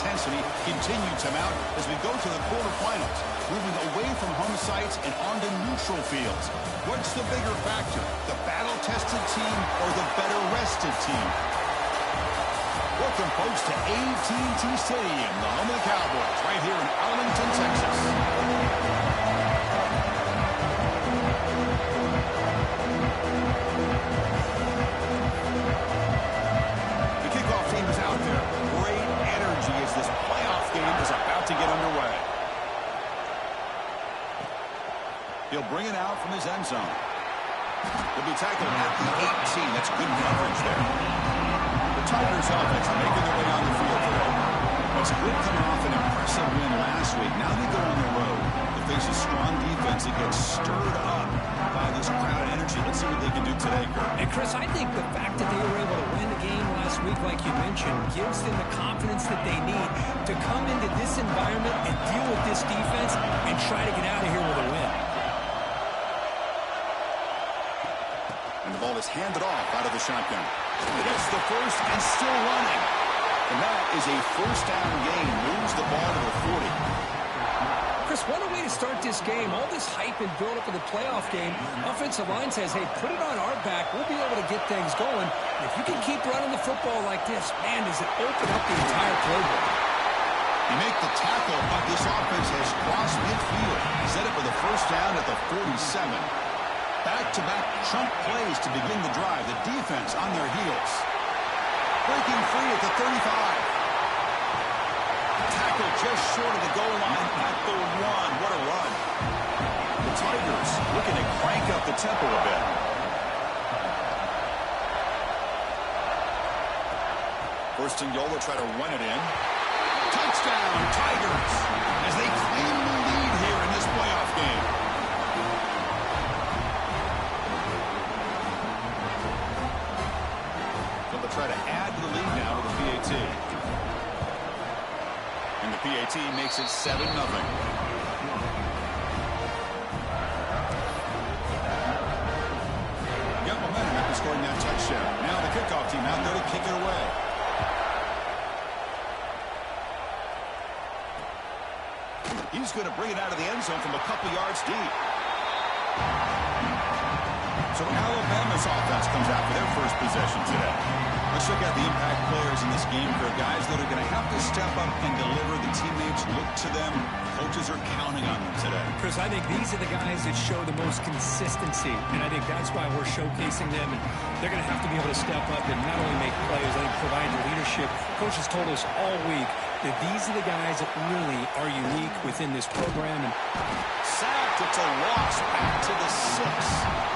intensity continue to mount as we go to the quarterfinals, moving away from home sites and onto neutral fields. What's the bigger factor, the battle-tested team or the better-rested team? Welcome, folks, to AT&T Stadium, the home of the Cowboys, right here in Arlington, Texas. The kickoff team is out there. Great energy as this playoff game is about to get underway. He'll bring it out from his end zone. He'll be tackled at the 18. That's good coverage there. The Tigers offense making their way on the field today. It's good coming off an impressive win last week. Now they go on the road to face a strong defense that gets stirred up by this crowd energy. Let's see what they can do today, Kurt. And, Chris, I think the fact that they were able to win the game last week, like you mentioned, gives them the confidence that they need to come into this environment and deal with this defense and try to get out of here with a win. And the ball is handed off out of the shotgun. It's the first and still running. And that is a first down gain. Moves the ball to the 40. Chris, what a way to start this game. All this hype and build-up of the playoff game. Offensive line says, hey, put it on our back. We'll be able to get things going. And if you can keep running the football like this, man, does it open up the entire playbook. You make the tackle, but this offense has crossed midfield. Set it for the first down at the 47. Back-to-back chunk plays to begin the drive. The defense on their heels. Breaking free at the 35. Tackle just short of the goal line at the 1. What a run. The Tigers looking to crank up the tempo a bit. First and goal, they'll try to run it in. Touchdown, Tigers, as they claim the lead here in this playoff game. Try to add to the lead now to the PAT. And the PAT makes it 7-0. Got momentum after scoring that touchdown. Now the kickoff team out there to kick it away. He's going to bring it out of the end zone from a couple yards deep. So Alabama's offense comes out for their first possession today. Let's look at the impact players in this game for guys that are going to have to step up and deliver. The teammates look to them. Coaches are counting on them today. Chris, I think these are the guys that show the most consistency, and I think that's why we're showcasing them. And they're going to have to be able to step up and not only make plays, I think provide the leadership. Coaches told us all week that these are the guys that really are unique within this program. And sacked, it's a loss back to the 6.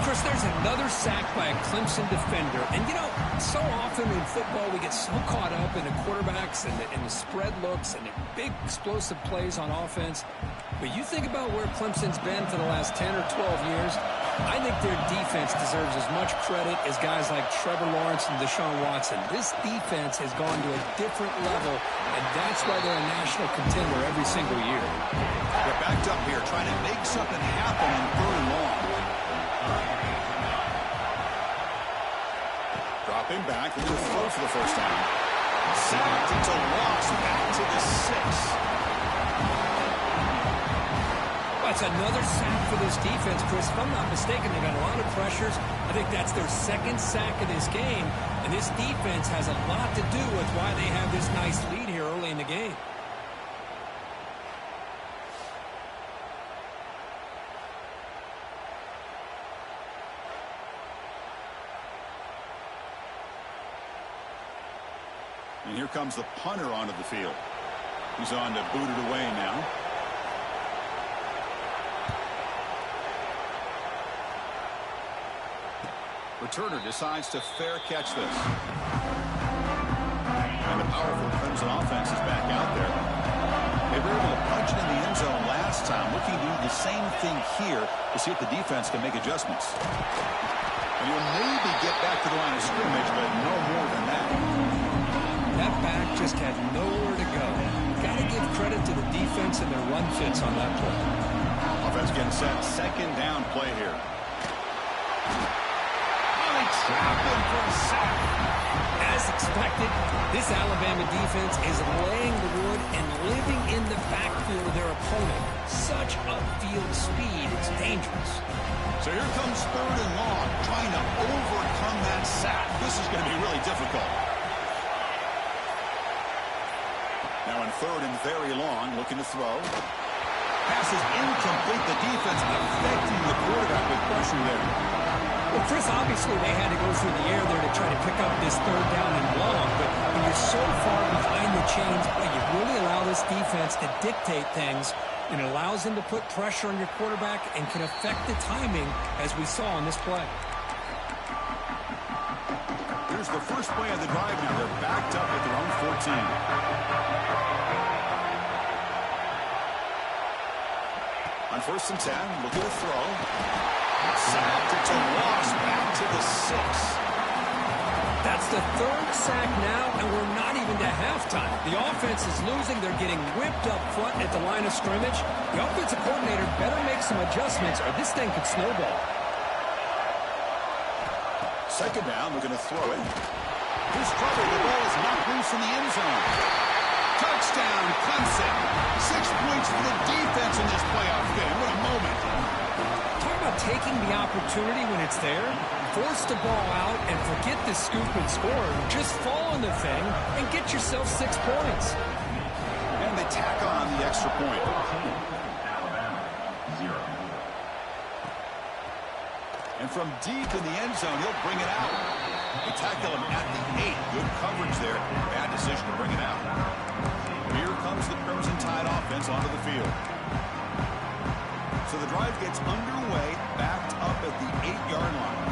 Chris, there's another sack by a Clemson defender. And, you know, so often in football we get so caught up in the quarterbacks and the spread looks and the big explosive plays on offense. But you think about where Clemson's been for the last 10 or 12 years, I think their defense deserves as much credit as guys like Trevor Lawrence and Deshaun Watson. This defense has gone to a different level, and that's why they're a national contender every single year. They're backed up here trying to make something happen on 3rd and long. Dropping back, and they'll throw for the first down. Sacked, it's a loss back to the 6. That's another sack for this defense, Chris. If I'm not mistaken, they've had a lot of pressures. I think that's their 2nd sack of this game, and this defense has a lot to do with why they have this nice lead here early in the game. And here comes the punter onto the field. He's on to boot it away now. Returner decides to fair catch this. And the powerful Clemson offense is back out there. They were able to punch it in the end zone last time. Looking to do the same thing here to see if the defense can make adjustments. And you'll maybe get back to the line of scrimmage, but no more than that. That back just had nowhere to go. Got to give credit to the defense and their run fits on that play. Offense getting set. 2nd down play here. Trapped him for a sack. As expected, this Alabama defense is laying the wood and living in the backfield of their opponent. Such upfield speed, it's dangerous. So here comes 3rd and long, trying to overcome that sack. This is going to be really difficult. Now in 3rd and very long, looking to throw. Pass is incomplete. The defense affecting the quarterback with pressure there. Well, Chris, obviously they had to go through the air there to try to pick up this 3rd down and long, but when you're so far behind the chains, boy, you really allow this defense to dictate things. It allows them to put pressure on your quarterback and can affect the timing, as we saw on this play. Here's the first play of the drive now. They're backed up at their own 14. On 1st and 10, looking to throw. Sacked. It's a loss back to the 6. That's the 3rd sack now, and we're not even to halftime. The offense is losing. They're getting whipped up front at the line of scrimmage. The offensive coordinator better make some adjustments, or this thing could snowball. 2nd down, looking to throw it. Here's trouble. The ball is knocked loose in the end zone. Touchdown, Clemson. 6 points for the defense in this playoff game. What a moment. Talk about taking the opportunity when it's there. Force the ball out and forget the scoop and score. Just fall on the thing and get yourself 6 points. And they tack on the extra point. And from deep in the end zone, he'll bring it out. They tackle him at the 8. Good coverage there. Bad decision to bring it out. Here comes the Crimson Tide offense onto the field. So the drive gets underway, backed up at the 8-yard line.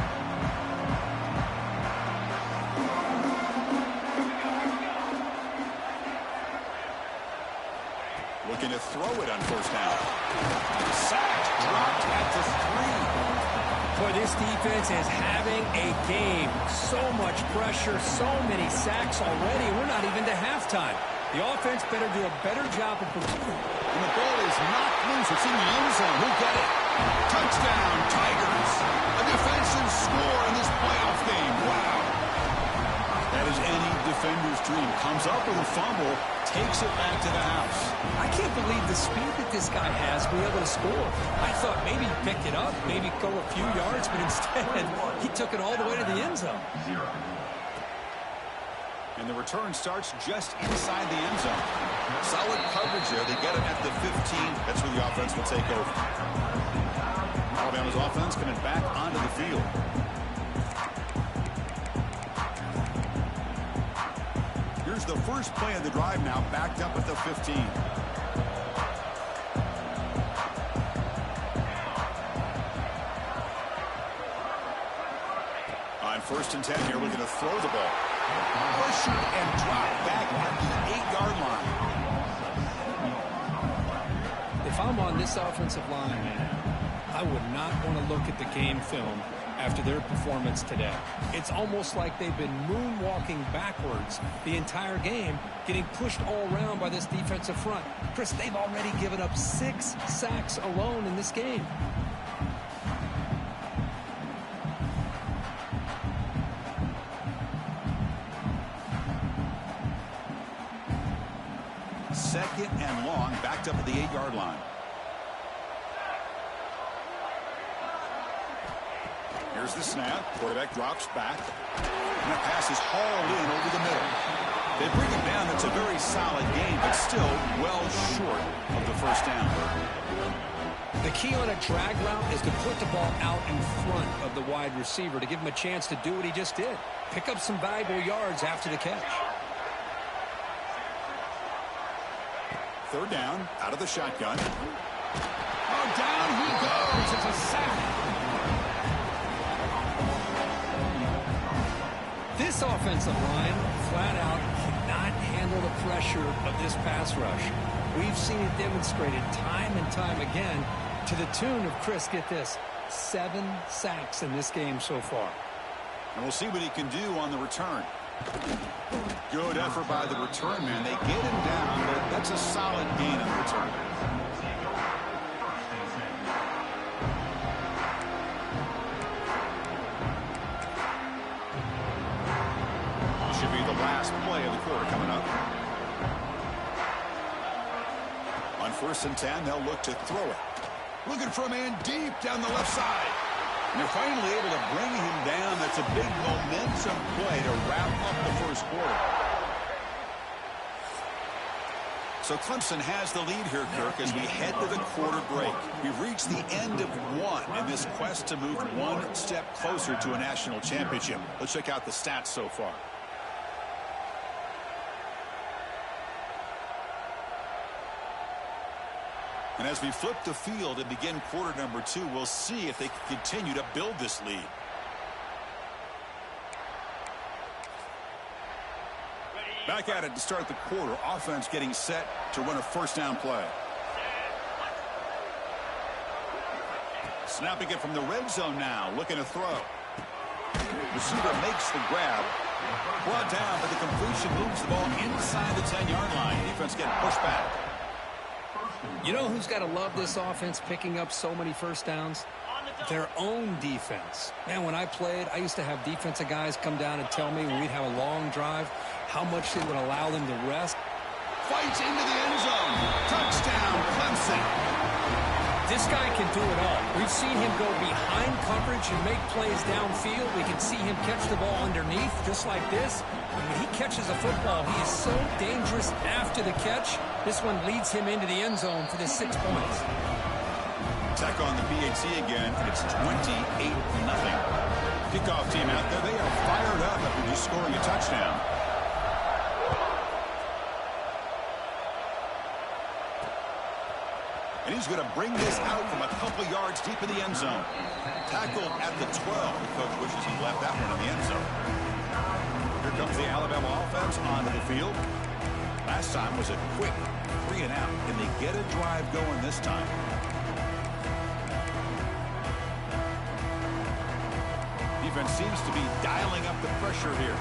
Looking to throw it on 1st down. Sacked, dropped at the 3. Boy, this defense is having a game. So much pressure, so many sacks already. We're not even to halftime. The offense better do a better job of protecting. And the ball is knocked loose. It's in the end zone. Who'll get it? Touchdown, Tigers. A defensive score in this playoff game. Wow. That is any defender's dream. Comes up with a fumble, takes it back to the house. I can't believe the speed that this guy has to be able to score. I thought maybe pick it up, maybe go a few yards, but instead he took it all the way to the end zone. And the return starts just inside the end zone. Solid coverage there. They get it at the 15. That's where the offense will take over. Alabama's offense coming back onto the field. Here's the first play of the drive now, backed up at the 15. On 1st and 10 here, looking to throw the ball. Pushed and dropped back at the 8-yard line. If I'm on this offensive line, I would not want to look at the game film after their performance today. It's almost like they've been moonwalking backwards the entire game, getting pushed all around by this defensive front. Chris, they've already given up 6 sacks alone in this game. Second and long, backed up at the 8-yard line. Here's the snap. Quarterback drops back. And that pass is hauled in over the middle. They bring it down. It's a very solid game, but still well short of the 1st down. The key on a drag route is to put the ball out in front of the wide receiver to give him a chance to do what he just did. Pick up some valuable yards after the catch. 3rd down, out of the shotgun. Oh, down he goes. It's a sack. This offensive line, flat out, cannot handle the pressure of this pass rush. We've seen it demonstrated time and time again to the tune of, Chris, get this, 7 sacks in this game so far. And we'll see what he can do on the return. Good effort by the return man. They get him down, but that's a solid gain on the return. play of the quarter coming up. On 1st and 10, they'll look to throw it. Looking for a man deep down the left side. And they're finally able to bring him down. That's a big momentum play to wrap up the first quarter. So Clemson has the lead here, Kirk, as we head to the quarter break. We've reached the end of one in this quest to move one step closer to a national championship. Let's check out the stats so far. And as we flip the field and begin quarter number 2, we'll see if they can continue to build this lead. Back at it to start the quarter. Offense getting set to run a first down play. Snapping it from the red zone now. Looking to throw. Receiver makes the grab. Brought down, but the completion moves the ball inside the 10-yard line. Defense getting pushed back. You know who's got to love this offense picking up so many first downs? Their own defense. Man, when I played, I used to have defensive guys come down and tell me when we'd have a long drive how much they would allow them to rest. Fights into the end zone. Touchdown, Clemson. This guy can do it all. We've seen him go behind coverage and make plays downfield. We can see him catch the ball underneath just like this. And when he catches a football, he is so dangerous after the catch. This one leads him into the end zone for the 6 points. Attack on the PAT again, and it's 28-0. Kickoff team out there. They are fired up after just scoring a touchdown. And he's going to bring this out from a couple yards deep in the end zone. Tackled at the 12. The coach wishes he left that one in the end zone. Here comes the Alabama offense onto the field. Last time was a quick 3 and out. Can they get a drive going this time? Defense seems to be dialing up the pressure here.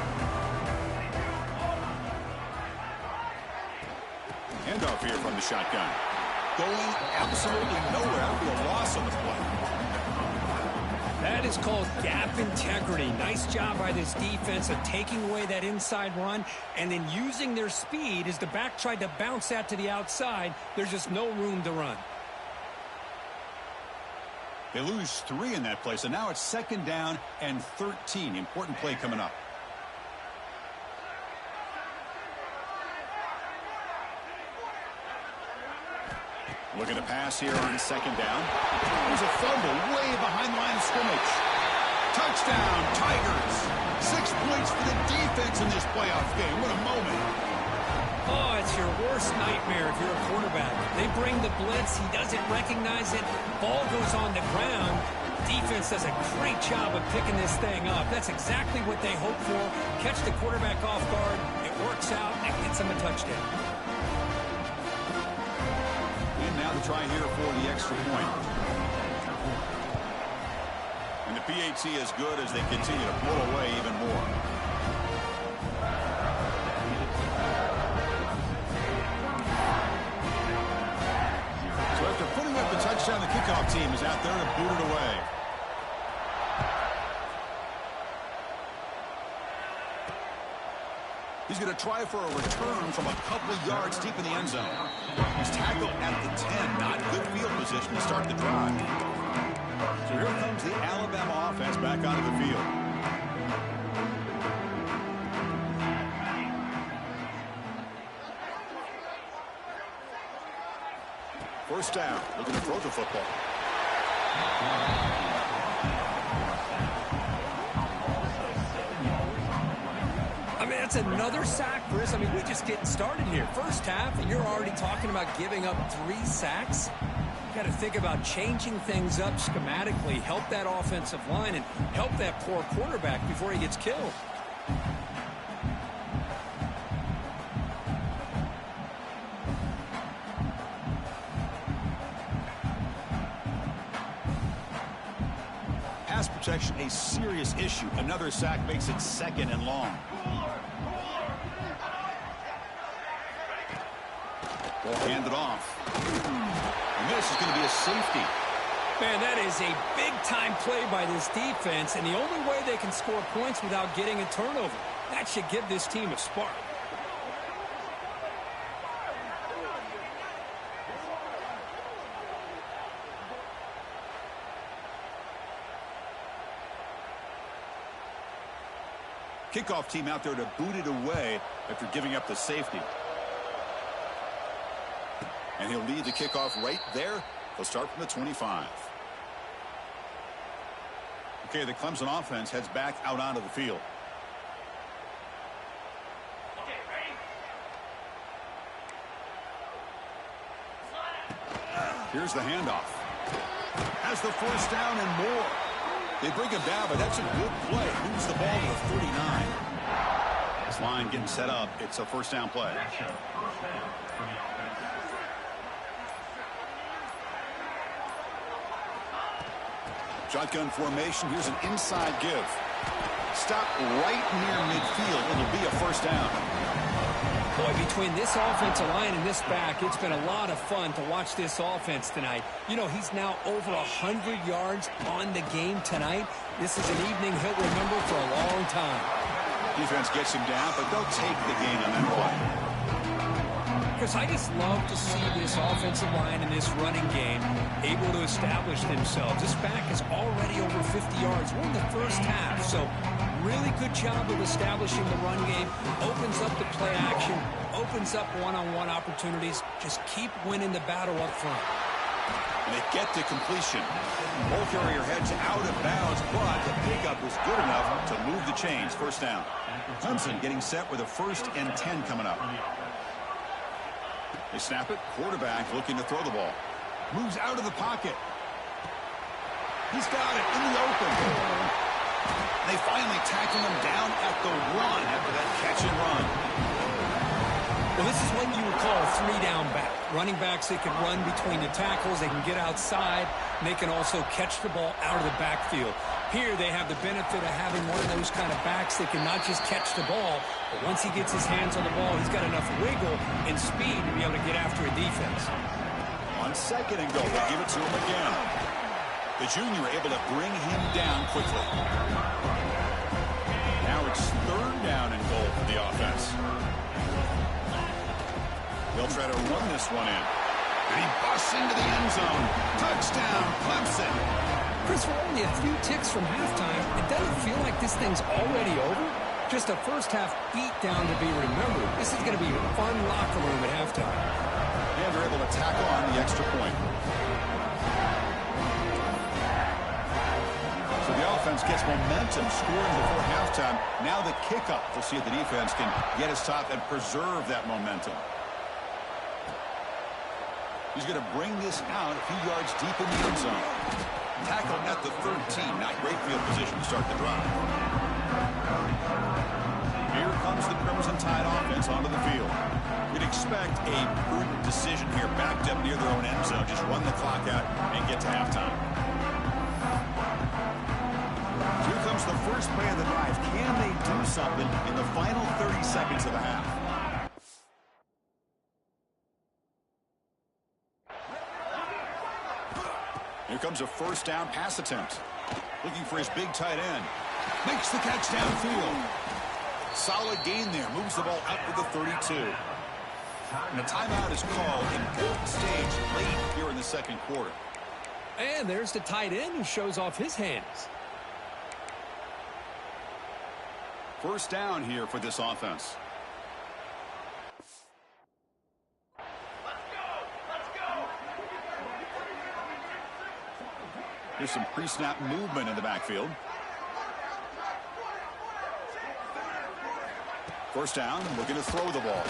Handoff here from the shotgun. Going absolutely nowhere. That would be a loss on the play. That is called gap integrity. Nice job by this defense of taking away that inside run and then using their speed as the back tried to bounce that to the outside. There's just no room to run. They lose 3 in that play, so now it's 2nd down and 13. Important play coming up. Looking to pass here on 2nd down. There's a fumble way behind the line of scrimmage. Touchdown, Tigers. 6 points for the defense in this playoff game. What a moment. Oh, it's your worst nightmare if you're a quarterback. They bring the blitz. He doesn't recognize it. Ball goes on the ground. Defense does a great job of picking this thing up. That's exactly what they hope for. Catch the quarterback off guard. It works out and gets him a touchdown. And now the try here for the extra point. And the PAT is good as they continue to pull away even more. After putting up the touchdown, the kickoff team is out there to boot it away. He's going to try for a return from a couple yards deep in the end zone. He's tackled at the 10. Not good field position to start the drive. So here comes the Alabama offense back onto the field. First down, looking to throw the football. I mean, that's another sack, Chris. I mean, we're just getting started here. First half, and you're already talking about giving up 3 sacks. You got to think about changing things up schematically, help that offensive line, and help that poor quarterback before he gets killed. Protection, a serious issue. Another sack makes it 2nd and long. Ball handed off. And this is going to be a safety. Man, that is a big-time play by this defense, and the only way they can score points without getting a turnover. That should give this team a spark. Kickoff team out there to boot it away after giving up the safety. And he'll lead the kickoff right there. They'll start from the 25. Okay, the Clemson offense heads back out onto the field. Here's the handoff. Has the first down and more. They bring him down, but that's a good play. Moves the ball to the 39. This line getting set up. It's a first down play. Shotgun formation. Here's an inside give. Stop right near midfield. It'll be a first down. Boy, between this offensive line and this back, it's been a lot of fun to watch this offense tonight. You know, he's now over 100 yards on the game tonight. This is an evening he'll remember for a long time. Defense gets him down, but they'll take the gain on that play. Chris, I just love to see this offensive line and this running game able to establish themselves. This back is already over 50 yards. We're in the first half, so really good job of establishing the run game. Opens up the play action, opens up one-on-one opportunities. Just keep winning the battle up front. And they get to completion. Ball carrier heads out of bounds, but the pickup was good enough to move the chains. First down. Clemson getting set with a 1st and 10 coming up. They snap it. Quarterback looking to throw the ball. Moves out of the pocket. He's got it in the open. They finally tackle him down at the 1 after that catch and run. Well, this is what you would call a 3-down back. Running backs, they can run between the tackles, they can get outside, and they can also catch the ball out of the backfield. Here they have the benefit of having one of those kind of backs that can not just catch the ball, but once he gets his hands on the ball, he's got enough wiggle and speed to be able to get after a defense. On 2nd and goal, they give it to him again. The junior able to bring him down quickly. Now it's 3rd down and goal for the offense. They'll try to run this one in. And he busts into the end zone. Touchdown, Clemson. Chris, we're only a few ticks from halftime. It doesn't feel like this thing's already over. Just a first-half beatdown to be remembered. This is going to be a fun locker room at halftime. And they're able to tack on the extra point. So the offense gets momentum, scoring before halftime. Now the kickoff. We'll see if the defense can get his top and preserve that momentum. He's going to bring this out a few yards deep in the end zone. Tackle at the 13. Not great field position to start the drive. Here comes the Crimson Tide offense onto the field. We'd expect a prudent decision here, backed up near their own end zone. Just run the clock out and get to halftime. Here comes the first play of the drive. Can they do something in the final 30 seconds of the half? Here comes a first down pass attempt. Looking for his big tight end. Makes the catch downfield. Solid gain there. Moves the ball up to the 32. And a timeout is called. Important stage late here in the 2nd quarter. And there's the tight end who shows off his hands. First down here for this offense. There's some pre-snap movement in the backfield. First down, looking to throw the ball.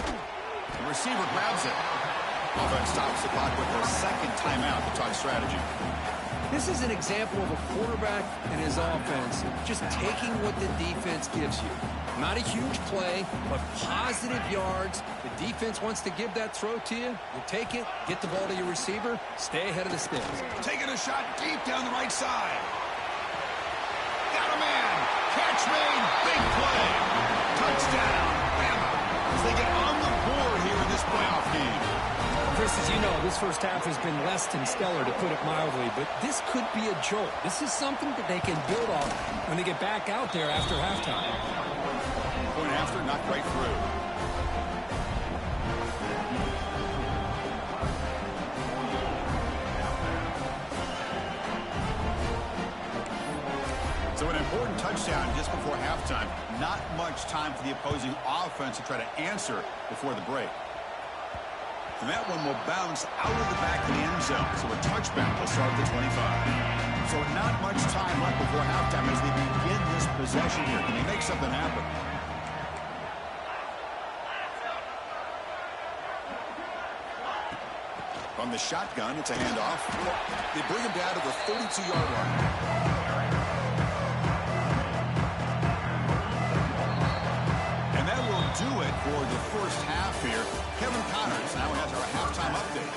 The receiver grabs it. Offense stops the clock with their 2nd timeout to talk strategy. This is an example of a quarterback and his offense just taking what the defense gives you. Not a huge play, but positive yards. The defense wants to give that throw to you. You take it, get the ball to your receiver, stay ahead of the sticks. Taking a shot deep down the right side. Got a man. Catch made. Big play. Touchdown. Bama. As they get on the board here in this playoff game. Chris, as you know, this first half has been less than stellar, to put it mildly, but this could be a jolt. This is something that they can build off when they get back out there after halftime. Point after, not quite through. So an important touchdown just before halftime. Not much time for the opposing offense to try to answer before the break. And that one will bounce out of the back of the end zone. So a touchback will start at the 25. So not much time left before halftime as they begin this possession here. Can they make something happen? From the shotgun, it's a handoff. They bring him down to the 32-yard line. And that will do it for the first half here. Kevin Connors now has our halftime update.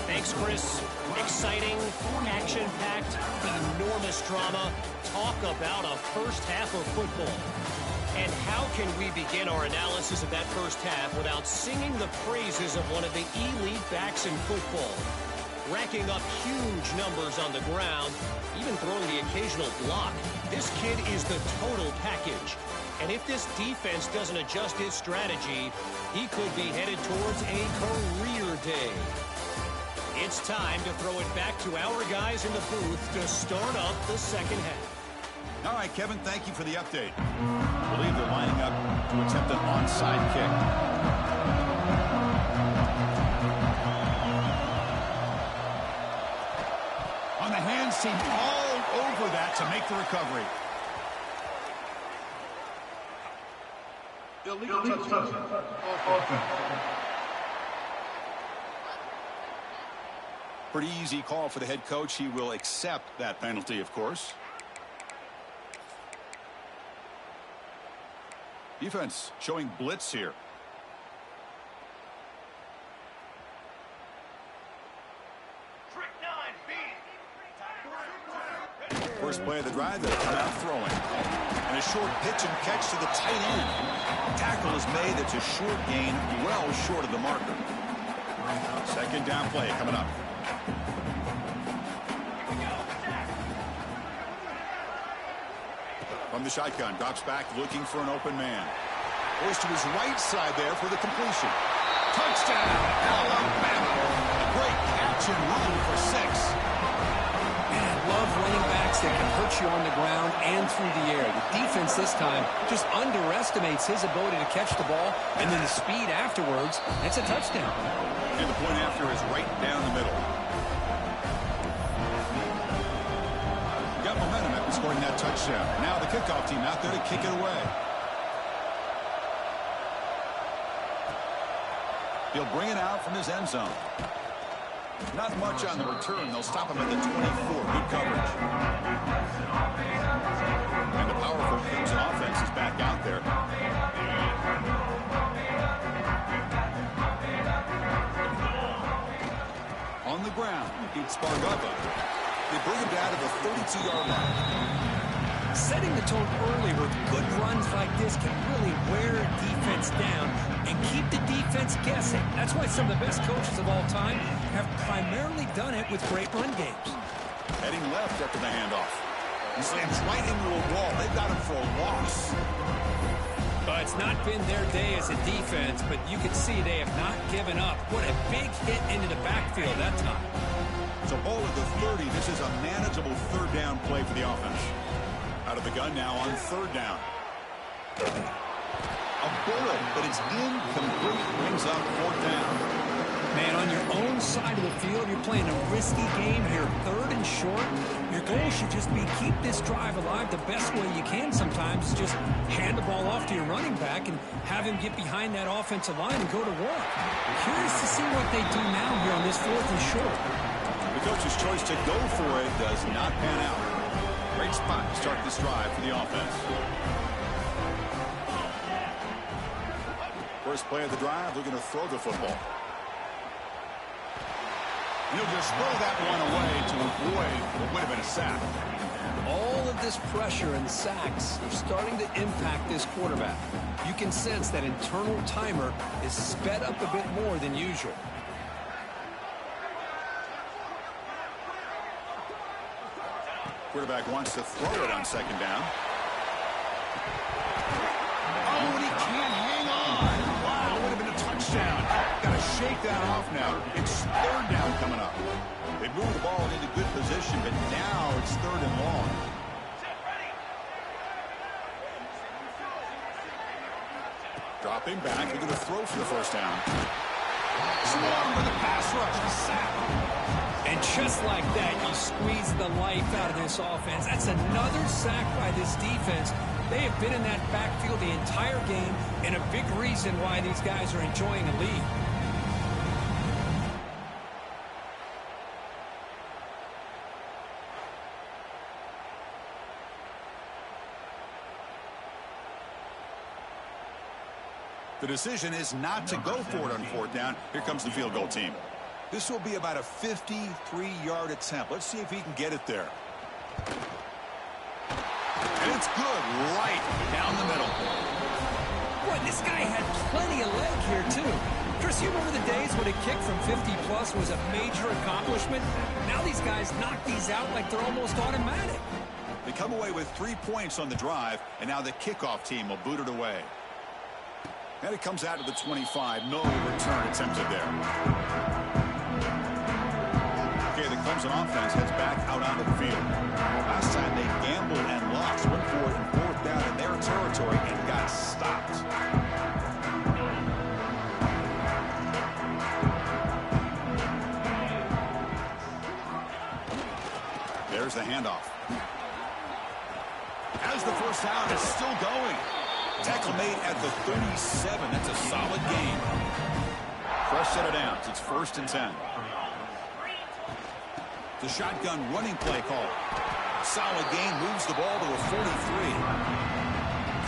Thanks, Chris. Exciting, action-packed, enormous drama. Talk about a first half of football. And how can we begin our analysis of that first half without singing the praises of one of the elite backs in football? Racking up huge numbers on the ground, even throwing the occasional block. This kid is the total package. And if this defense doesn't adjust its strategy, he could be headed towards a career day. It's time to throw it back to our guys in the booth to start up the second half. All right, Kevin, thank you for the update. I believe they're lining up to attempt an onside kick. On the hands team, all over that to make the recovery. Illegal touchdown. Pretty easy call for the head coach. He will accept that penalty, of course. Defense showing blitz here. First play of the drive, they'll come out throwing. And a short pitch and catch to the tight end. Tackle is made. It's a short gain, well short of the marker. Second down play coming up. From the shotgun, drops back looking for an open man. Goes to his right side there for the completion. Touchdown, Alabama. A great catch and run for 6. Man, love running backs that can hurt you on the ground and through the air. The defense this time just underestimates his ability to catch the ball, and then the speed afterwards, that's a touchdown. And the point after is right down the middle. Got momentum after scoring that touchdown. Now the kickoff team out there to kick it away. He'll bring it out from his end zone. Not much on the return. They'll stop him at the 24. Good coverage. And the powerful Crimson offense is back out there. On the ground, it's Spargava. They bring him down to the 32-yard line. Setting the tone early with good runs like this can really wear a defense down and keep the defense guessing. That's why some of the best coaches of all time have primarily done it with great run games. Heading left after the handoff. He slams right into a wall. They've got him for a loss. But it's not been their day as a defense, but you can see they have not given up. What a big hit into the backfield that time. So ball at the 30. This is a manageable third down play for the offense. Out of the gun now on third down. A bullet, but it's incomplete. Brings up fourth down. Man, on your own side of the field, you're playing a risky game here. Third and short. Your goal should just be keep this drive alive the best way you can sometimes. Just hand the ball off to your running back and have him get behind that offensive line and go to work. Curious to see what they do now here on this fourth and short. The coach's choice to go for it does not pan out. Great spot to start this drive for the offense. First play of the drive, looking to throw the football. He'll just throw that one away to avoid what would have been a sack. All of this pressure and sacks are starting to impact this quarterback. You can sense that internal timer is sped up a bit more than usual. Quarterback wants to throw it on second down. Oh, and he can't hang on. Wow, it would have been a touchdown. Got to shake that off now. It's third down coming up. They moved the ball into good position, but now it's third and long. Dropping back, they're going to throw for the first down. Swarm with a pass rush, sack. And just like that, you squeeze the life out of this offense. That's another sack by this defense. They have been in that backfield the entire game, and a big reason why these guys are enjoying a lead. The decision is not to go for it on fourth down. Here comes the field goal team. This will be about a 53-yard attempt. Let's see if he can get it there. And it's good right down the middle. Boy, this guy had plenty of leg here, too. Chris, you remember the days when a kick from 50-plus was a major accomplishment? Now these guys knock these out like they're almost automatic. They come away with 3 points on the drive, and now the kickoff team will boot it away. And it comes out to the 25. No return attempted there. Okay, the Clemson offense heads back out onto the field. Last time they gambled and lost, went for it in fourth down in their territory and got stopped. There's the handoff. As the first down is still going. Tackle made at the 37. That's a solid gain. Fresh set of downs. It's 1st and 10. The shotgun running play call. Solid gain. Moves the ball to the 43.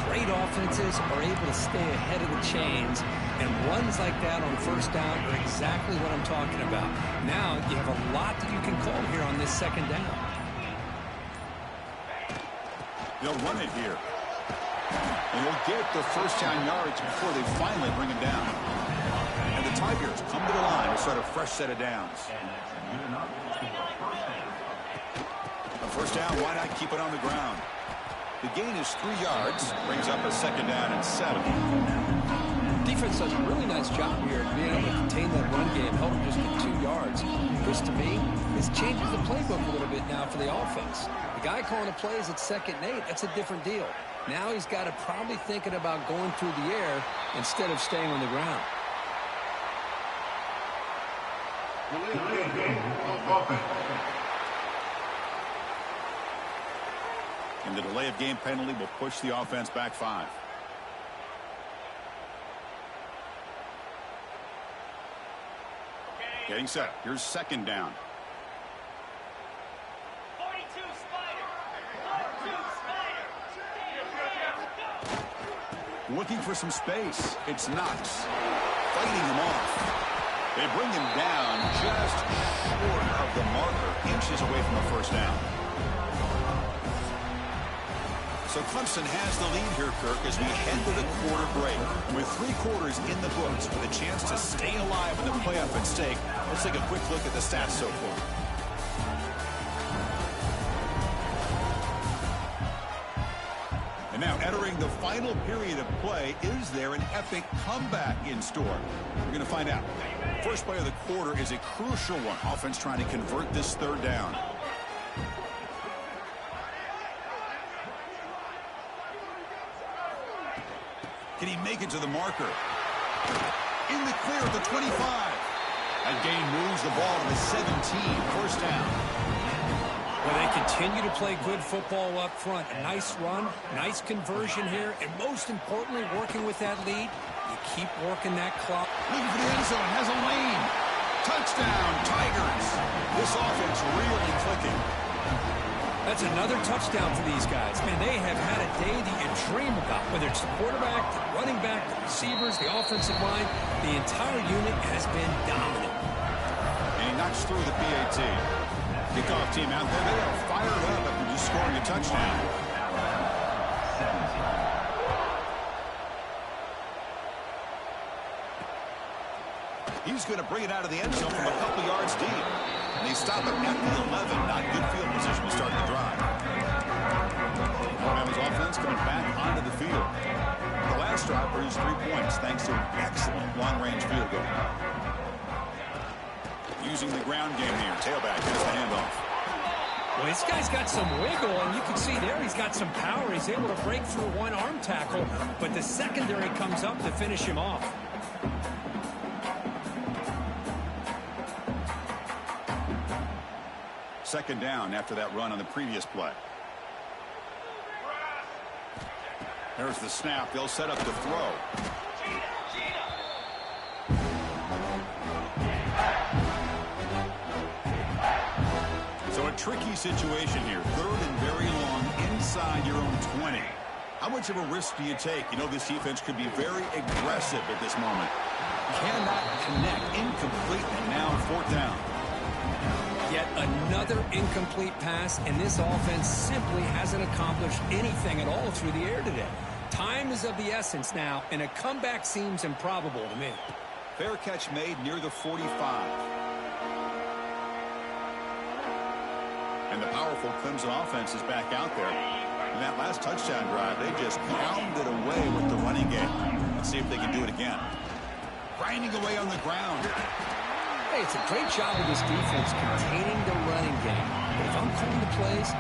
Great offenses are able to stay ahead of the chains, and runs like that on first down are exactly what I'm talking about. Now you have a lot that you can call here on this second down. They'll run it here. And he'll get the first down yards before they finally bring him down. And the Tigers come to the line to start a fresh set of downs. A first down, why not keep it on the ground? The gain is 3 yards, brings up a second down and 7. Defense does a really nice job here of being able to contain that run game, help them just get 2 yards. Chris, to me, this changes the playbook a little bit now for the offense. The guy calling the plays at 2nd and 8, that's a different deal. Now he's got to probably thinking about going through the air instead of staying on the ground. And the delay of game penalty will push the offense back 5. Getting set. Here's 2nd down. Looking for some space. It's Knox fighting him off. They bring him down just short of the marker, inches away from the first down. So Clemson has the lead here, Kirk, as we head to the quarter break. With 3 quarters in the books with a chance to stay alive in the playoff at stake, let's take a quick look at the stats so far. And now entering the final period of play, is there an epic comeback in store? We're going to find out. First play of the quarter is a crucial one. Offense trying to convert this 3rd down. Can he make it to the marker? In the clear at the 25. That gain moves the ball to the 17. First down. Well, they continue to play good football up front. A nice run, nice conversion here, and most importantly, working with that lead, you keep working that clock. Looking for the end zone, has a lane. Touchdown, Tigers. This offense really clicking. That's another touchdown for these guys. Man, they have had a day that you dream about, whether it's the quarterback, the running back, the receivers, the offensive line. The entire unit has been dominant. And he knocks through the PAT. Kickoff team out there, they are fired up after just scoring a touchdown. He's going to bring it out of the end zone from a couple yards deep. And they stop it at the 11. Not good field position to start the drive. Alabama's offense coming back onto the field. The last drive produced 3 points thanks to an excellent long-range field goal. Using the ground game here. Tailback has the handoff. Well, this guy's got some wiggle, and you can see there he's got some power. He's able to break through one arm tackle, but the secondary comes up to finish him off. Second down after that run on the previous play. There's the snap. They'll set up to throw. So a tricky situation here. Third and very long inside your own 20. How much of a risk do you take? You know, this defense could be very aggressive at this moment. Cannot connect. Incomplete, and now fourth down. Yet another incomplete pass, and this offense simply hasn't accomplished anything at all through the air today. Time is of the essence now, and a comeback seems improbable to me. Fair catch made near the 45. And the powerful Clemson offense is back out there. In that last touchdown drive, they just pounded away with the running game. Let's see if they can do it again. Grinding away on the ground. Hey, it's a great job of this defense containing the running game. But if I'm calling the plays,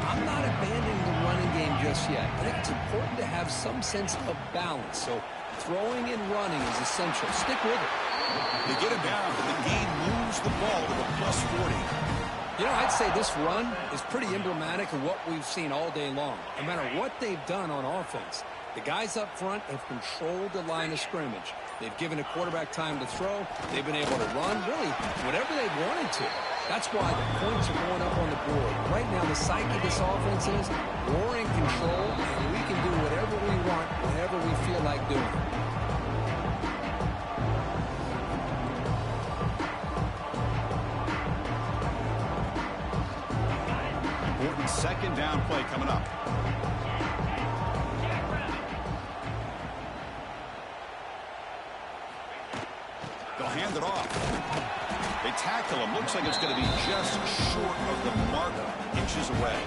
I'm not abandoning the running game just yet. I think it's important to have some sense of balance. So throwing and running is essential. Stick with it. They get him down, but the game moves the ball to the plus 40. You know, I'd say this run is pretty emblematic of what we've seen all day long. No matter what they've done on offense, the guys up front have controlled the line of scrimmage. They've given a quarterback time to throw. They've been able to run, really, whatever they've wanted to. That's why the points are going up on the board. Right now, the psyche of this offense is we're in control, and we can do whatever we want, whenever we feel like doing it. Important second down play coming up. They'll hand it off. They tackle him. Looks like it's going to be just short of the mark, inches away.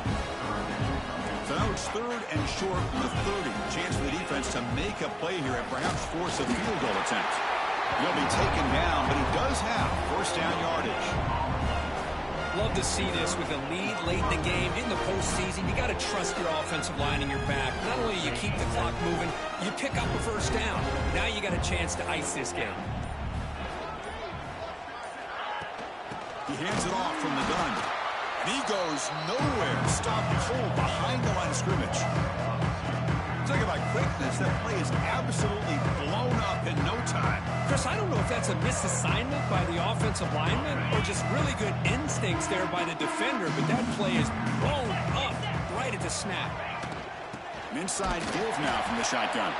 So now it's third and short from the 30. Chance for the defense to make a play here and perhaps force a field goal attempt. He'll be taken down, but he does have first down yardage. Love to see this with a lead late in the game. In the postseason, you got to trust your offensive line in your back. Not only do you keep the clock moving, you pick up a first down. Now you got a chance to ice this game. He hands it off from the gun. And he goes nowhere. Stop cold behind the line of scrimmage. Talk about quickness. That play is absolutely blown up in no time. Chris, I don't know if that's a misassignment by the offensive lineman or just really good instincts there by the defender, but that play is blown up right at the snap. An inside give now from the shotgun.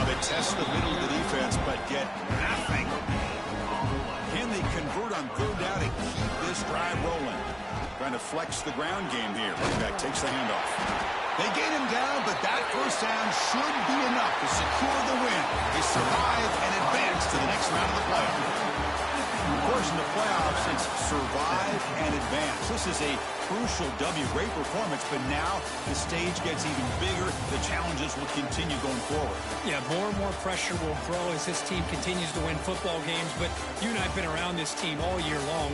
They test the middle of the defense, but get nothing. Can they convert on third down and keep this drive rolling? Trying to flex the ground game here. Running back takes the handoff. They gain him down, but that first down should be enough to secure the win. They survive and advance to the next round of the playoffs. Of course, in the playoffs, it's survive and advance. This is a crucial W. Great performance, but now the stage gets even bigger. The challenges will continue going forward. Yeah, more and more pressure will grow as this team continues to win football games, but you and I have been around this team all year long.